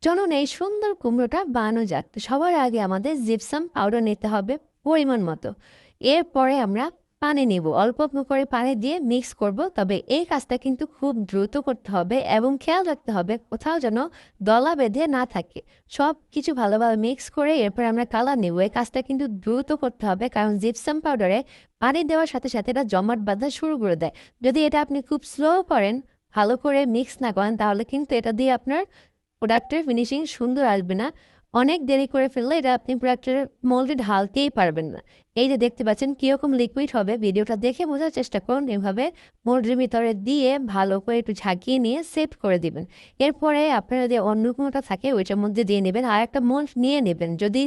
চলুন এই সুন্দর কুমড়োটা বানানো যাক। তো সবার আগে আমাদের জিপসাম পাউডার নিতে হবে পরিমাণ মতো। এরপরে আমরা পানি নিব, অল্প অল্প করে পানি দিয়ে মিক্স করব। তবে এই কাজটা কিন্তু খুব দ্রুত করতে হবে এবং খেয়াল রাখতে হবে কোথাও যেন দলা বেঁধে না থাকে। সব কিছু ভালোভাবে মিক্স করে এরপর আমরা কালার নিব। এই কাজটা কিন্তু দ্রুত করতে হবে, কারণ জিপসাম পাউডারে পানি দেওয়ার সাথে সাথে এটা জমাট বাঁধা শুরু করে দেয়। যদি এটা আপনি খুব স্লো করেন, ভালো করে মিক্স না করেন, তাহলে কিন্তু এটা দিয়ে আপনার প্রোডাক্টের ফিনিশিং সুন্দর আসবে না। অনেক দেরি করে ফেললে এটা আপনি প্রোডাক্টের মোল্ডে ঢালতেই পারবেন না। এই যে দেখতে পাচ্ছেন কিরকম লিকুইড হবে, ভিডিওটা দেখে বোঝার চেষ্টা করুন। এভাবে মোল্ডের ভিতরে দিয়ে ভালো করে একটু ঝাঁকিয়ে নিয়ে সেট করে দিবেন। এরপরে আপনার যদি অন্য কোনোটা থাকে ওইটার মধ্যে দিয়ে নেবেন, আর একটা মোল্ড নিয়ে নেবেন। যদি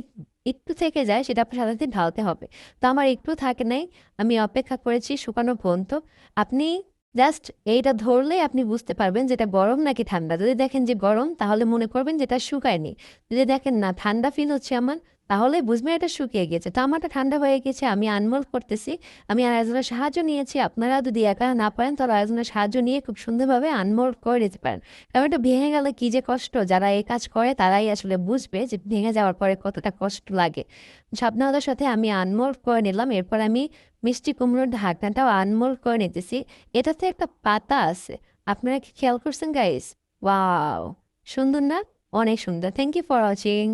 একটু থেকে যায় সেটা আপনার সাথে সাথে ঢালতে হবে। তো আমার একটু থাকে নাই, আমি অপেক্ষা করেছি শুকানো পর্যন্ত। আপনি জাস্ট এইটা ধরলেই আপনি বুঝতে পারবেন যেটা গরম নাকি ঠান্ডা। যদি দেখেন যে গরম, তাহলে মনে করবেন যে এটা শুকায়নি। যদি দেখেন না ঠান্ডা ফিল হচ্ছে আমার, তাহলে বুঝবেন এটা শুকিয়ে গেছে। তো আমারটা ঠান্ডা হয়ে গেছে, আমি আনমোল্ড করতেছি। আমি আরেকজনের সাহায্য নিয়েছি। আপনারা যদি একা না পারেন তাহলে আরেকজনের সাহায্য নিয়ে খুব সুন্দরভাবে আনমোল্ড করে দিতে পারেন। কারণ এটা ভেঙে গেলে কি যে কষ্ট, যারা এই কাজ করে তারাই আসলে বুঝবে যে ভেঙে যাওয়ার পরে কতটা কষ্ট লাগে। সাবধানতার সাথে আমি আনমোল্ড করে নিলাম। এরপর আমি মিষ্টি কুমড়োর ঢাকনাটাও আনমোল্ড করে নিতেছি। এটাতে একটা পাতা আছে। আপনারা কি খেয়াল করছেন গাইস? ওয়াও! সুন্দর না? অনেক সুন্দর। Thank you for watching.